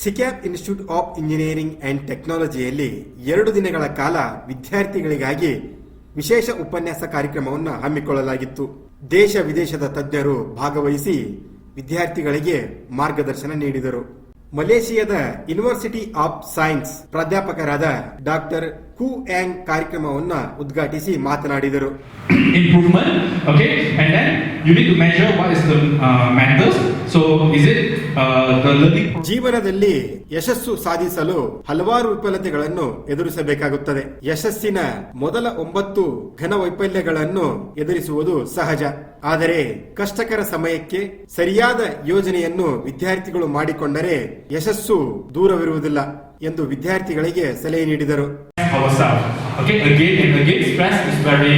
ಸಿಕ್ಯಾಪ್ institute of engineering and ಟೆಕ್ನಾಲಜಿಯಲ್ಲಿ 2 ದಿನಗಳ ಕಾಲ ವಿದ್ಯಾರ್ಥಿಗಳಿಗಾಗಿ ವಿಶೇಷ ಉಪನ್ಯಾಸ ಕಾರ್ಯಕ್ರಮವನ್ನು ಹಮ್ಮಿಕೊಳ್ಳಲಾಗಿತ್ತು. ದೇಶ ವಿದೇಶದ ತಜ್ಞರು ಭಾಗವಹಿಸಿ ವಿದ್ಯಾರ್ಥಿಗಳಿಗೆ ಮಾರ್ಗದರ್ಶನ ನೀಡಿದರು. ಮಲೇಷಿಯಾದ ಯೂನಿವರ್ಸಿಟಿ ಆಫ್ ಸೈನ್ಸ್ ಪ್ರಾಧ್ಯಾಪಕರಾದ ಡಾಕ್ಟರ್ ಕು ಯಾಂಗ್ ಕಾರ್ಯಕ್ರಮವನ್ನು ಉದ್ಘಾಟಿಸಿ ಮಾತನಾಡಿದರು. Improvement, okay, and then you need to measure what is the matters. So is it the learning? ಜೀವನದಲ್ಲಿ ಯಶಸ್ಸು ಸಾಧಿಸಲು ಹಲವಾರು ವಿಫಲತೆಗಳನ್ನು ಎದುರಿಸಬೇಕಾಗುತ್ತದೆ. ಯಶಸ್ಸಿನ ಮೊದಲ 9 ಘನ ವೈಫಲ್ಯಗಳನ್ನು ಎದುರಿಸುವುದು ಸಹಜ. ಆದರೆ ಕಷ್ಟಕರ ಸಮಯಕ್ಕೆ ಸರಿಯಾದ ಯೋಜನೆಯನ್ನು ವಿದ್ಯಾರ್ಥಿಗಳು ಮಾಡಿಕೊಂಡರೆ ಯಶಸ್ಸು ದೂರವಿರುವುದಿಲ್ಲ ಎಂದು ವಿದ್ಯಾರ್ಥಿಗಳಿಗೆ ಸಲಹೆ ನೀಡಿದರು. Okay, again and again, stress is very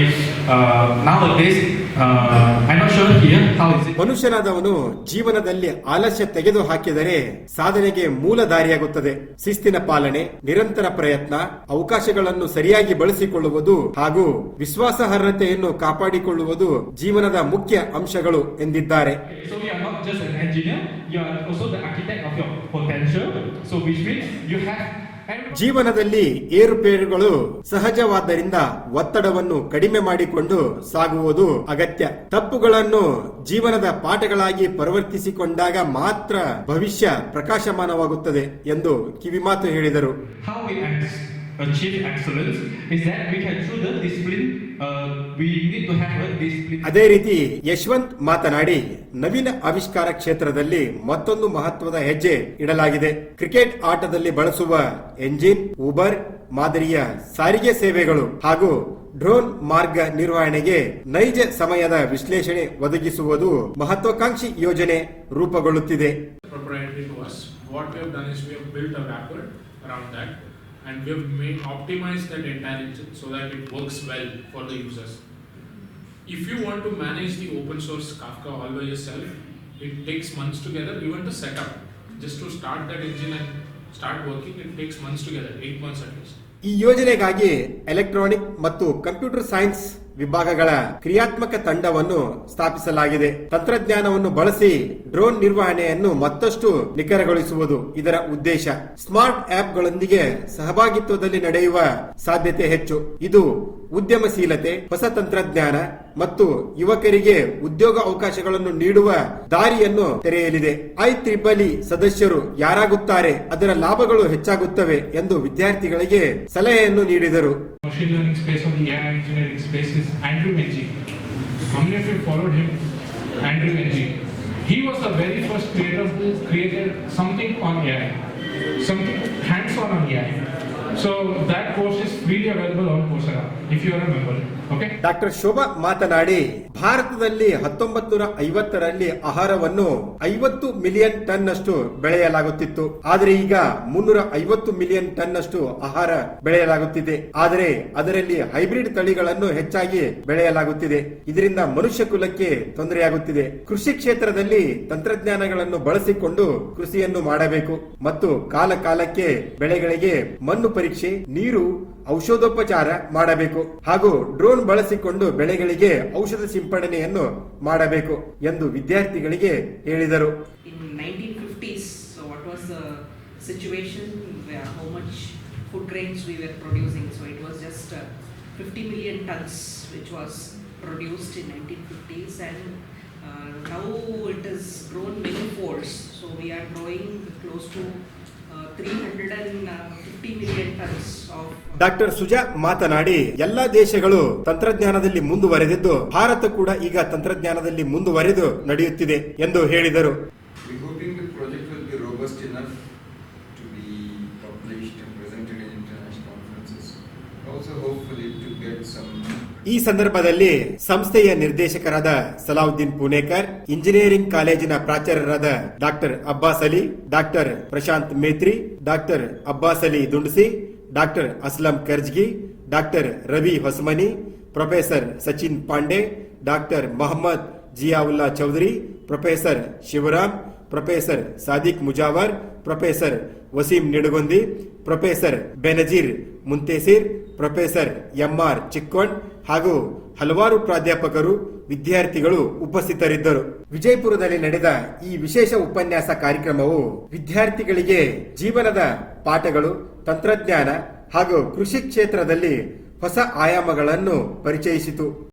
nowadays. I'm not sure here how is it. ಮನುಷ್ಯನಾದವನು ಜೀವನದಲ್ಲಿ ಆಲಸ್ಯ ತೆಗೆದು ಹಾಕಿದರೆ ಸಾಧನೆಗೆ ಮೂಲ ದಾರಿಯಾಗುತ್ತದೆ. ಶಿಸ್ತಿನ ಪಾಲನೆ, ನಿರಂತರ ಪ್ರಯತ್ನ, ಅವಕಾಶಗಳನ್ನು ಸರಿಯಾಗಿ ಬಳಸಿಕೊಳ್ಳುವುದು ಹಾಗೂ ವಿಶ್ವಾಸಾರ್ಹತೆಯನ್ನು ಕಾಪಾಡಿಕೊಳ್ಳುವುದು ಜೀವನದ ಮುಖ್ಯ ಅಂಶಗಳು ಎಂದಿದ್ದಾರೆ. So you are not just an engineer, you are also the architect of your potential. So which means you have ಜೀವನದಲ್ಲಿ ಏರುಪೇರುಗಳು ಸಹಜವಾದ್ದರಿಂದ ಒತ್ತಡವನ್ನು ಕಡಿಮೆ ಮಾಡಿಕೊಂಡು ಸಾಗುವುದು ಅಗತ್ಯ. ತಪ್ಪುಗಳನ್ನು ಜೀವನದ ಪಾಠಗಳಾಗಿ ಪರಿವರ್ತಿಸಿಕೊಂಡಾಗ ಮಾತ್ರ ಭವಿಷ್ಯ ಪ್ರಕಾಶಮಾನವಾಗುತ್ತದೆ ಎಂದು ಕಿವಿಮಾತು ಹೇಳಿದರು. Achieve excellence is that we can through the discipline we need to have a discipline. ಅದೇ ರೀತಿ ಯಶವಂತ್ ಮಾತನಾಡಿ, ನವೀನ ಆವಿಷ್ಕಾರ ಕ್ಷೇತ್ರದಲ್ಲಿ ಮತ್ತೊಂದು ಮಹತ್ವದ ಹೆಜ್ಜೆ ಇಡಲಾಗಿದೆ. ಕ್ರಿಕೆಟ್ ಆಟದಲ್ಲಿ ಬಳಸುವ ಎಂಜಿನ್, ಊಬರ್ ಮಾದರಿಯ ಸಾರಿಗೆ ಸೇವೆಗಳು ಹಾಗೂ ಡ್ರೋನ್ ಮಾರ್ಗ ನಿರ್ವಹಣೆಗೆ ನೈಜ ಸಮಯದ ವಿಶ್ಲೇಷಣೆ ಒದಗಿಸುವುದು ಮಹತ್ವಾಕಾಂಕ್ಷಿ ಯೋಜನೆ ರೂಪುಗೊಳ್ಳುತ್ತಿದೆ. And we have optimized that entire engine so that it works well for the users. If you want to manage the open source Kafka all by yourself, it takes months together even to set up. Just to start that engine and start working, it takes months together, 8 months at least. ಈ ಯೋಜನೆಗಾಗಿ electronic ಮತ್ತು computer science ವಿಭಾಗಗಳ ಕ್ರಿಯಾತ್ಮಕ ತಂಡವನ್ನು ಸ್ಥಾಪಿಸಲಾಗಿದೆ. ತಂತ್ರಜ್ಞಾನವನ್ನು ಬಳಸಿ drone ನಿರ್ವಹಣೆಯನ್ನು ಮತ್ತಷ್ಟು ನಿಖರಗೊಳಿಸುವುದು ಇದರ ಉದ್ದೇಶ. ಸ್ಮಾರ್ಟ್ ಆಪ್ಗಳೊಂದಿಗೆ ಸಹಭಾಗಿತ್ವದಲ್ಲಿ ನಡೆಯುವ ಸಾಧ್ಯತೆ ಹೆಚ್ಚು. ಇದು ಉದ್ಯಮಶೀಲತೆ, ಹೊಸ ತಂತ್ರಜ್ಞಾನ ಮತ್ತು ಯುವಕರಿಗೆ ಉದ್ಯೋಗ ಅವಕಾಶಗಳನ್ನು ನೀಡುವ ದಾರಿಯನ್ನು ತೆರೆಯಲಿದೆ. IEEE ಸದಸ್ಯರು ಯಾರಾಗುತ್ತಾರೆ, ಅದರ ಲಾಭಗಳು ಹೆಚ್ಚಾಗುತ್ತವೆ ಎಂದು ವಿದ್ಯಾರ್ಥಿಗಳಿಗೆ ಸಲಹೆಯನ್ನು ನೀಡಿದರು. Machine learning space or the AI engineering space is Andrew Ng. How many of you followed him? Andrew Ng. He was the very first creator who created something on AI, something hands-on on AI. So that course is freely available on Coursera if you are a member. Okay. Doctor Shobha ಮಾತನಾಡಿ, ಭಾರತದಲ್ಲಿ 1950ರಲ್ಲಿ ಆಹಾರವನ್ನು 50 million ton ಅಷ್ಟು ಬೆಳೆಯಲಾಗುತ್ತಿತ್ತು. ಆದರೆ ಈಗ 350 million ton ಅಷ್ಟು ಆಹಾರ ಬೆಳೆಯಲಾಗುತ್ತಿದೆ. ಆದರೆ ಅದರಲ್ಲಿ ಹೈಬ್ರಿಡ್ ತಳಿಗಳನ್ನು ಹೆಚ್ಚಾಗಿ ಬೆಳೆಯಲಾಗುತ್ತಿದೆ. ಇದರಿಂದ ಮನುಷ್ಯ ಕುಲಕ್ಕೆ ತೊಂದರೆಯಾಗುತ್ತಿದೆ. ಕೃಷಿ ಕ್ಷೇತ್ರದಲ್ಲಿ ತಂತ್ರಜ್ಞಾನಗಳನ್ನು ಬಳಸಿಕೊಂಡು ಕೃಷಿಯನ್ನು ಮಾಡಬೇಕು ಮತ್ತು ಕಾಲ ಕಾಲಕ್ಕೆ ಬೆಳೆಗಳಿಗೆ ಮಣ್ಣು ಪರೀಕ್ಷೆ, ನೀರು, ಔಷಧೋಪಚಾರ ಮಾಡಬೇಕು ಹಾಗೂ ಡ್ರೋನ್ ಬಳಸಿಕೊಂಡು ಬೆಳೆಗಳಿಗೆ ಔಷಧ ಸಿಂಪಡಣೆಯನ್ನು ಮಾಡಬೇಕು ಎಂದು ವಿದ್ಯಾರ್ಥಿಗಳಿಗೆ ಹೇಳಿದರು. In 1950s, so what was the situation? How much food grains we were producing? So it was just 50 million tons which was produced in 1950s, and now it has grown many folds. So we are growing close to 350 million tons of. Doctor Suja ಮಾತನಾಡಿ, ಎಲ್ಲಾ ದೇಶಗಳು ತಂತ್ರಜ್ಞಾನದಲ್ಲಿ ಮುಂದುವರೆದಿದ್ದು ಭಾರತ ಕೂಡ ಈಗ ತಂತ್ರಜ್ಞಾನದಲ್ಲಿ ಮುಂದುವರೆದು ನಡೆಯುತ್ತಿದೆ ಎಂದು ಹೇಳಿದರು. ಈ ಸಂದರ್ಭದಲ್ಲಿ ಸಂಸ್ಥೆಯ ನಿರ್ದೇಶಕರಾದ ಸಲಾವುದ್ದೀನ್ ಪುಣೇಕರ್, ಇಂಜಿನಿಯರಿಂಗ್ ಕಾಲೇಜಿನ ಪ್ರಾಚಾರ್ಯರಾದ doctor Abbas Ali, doctor Prashant Metri, doctor Abbas Ali Dundasi, doctor Aslam Karajgi, doctor Ravi Hosamani, professor Sachin Pande, doctor Mohammed Ziaulla Chaudhari, professor Shivaram, professor Sadiq Mujawar, professor Waseem Nidagondi, professor Benazir Munthesir, professor MR Chikkond ಹಾಗೂ ಹಲವಾರು ಪ್ರಾಧ್ಯಾಪಕರು ವಿದ್ಯಾರ್ಥಿಗಳು ಉಪಸ್ಥಿತರಿದ್ದರು. ವಿಜಯಪುರದಲ್ಲಿ ನಡೆದ ಈ ವಿಶೇಷ ಉಪನ್ಯಾಸ ಕಾರ್ಯಕ್ರಮವು ವಿದ್ಯಾರ್ಥಿಗಳಿಗೆ ಜೀವನದ ಪಾಠಗಳು, ತಂತ್ರಜ್ಞಾನ ಹಾಗೂ ಕೃಷಿ ಕ್ಷೇತ್ರದಲ್ಲಿ ಹೊಸ ಆಯಾಮಗಳನ್ನು ಪರಿಚಯಿಸಿತು.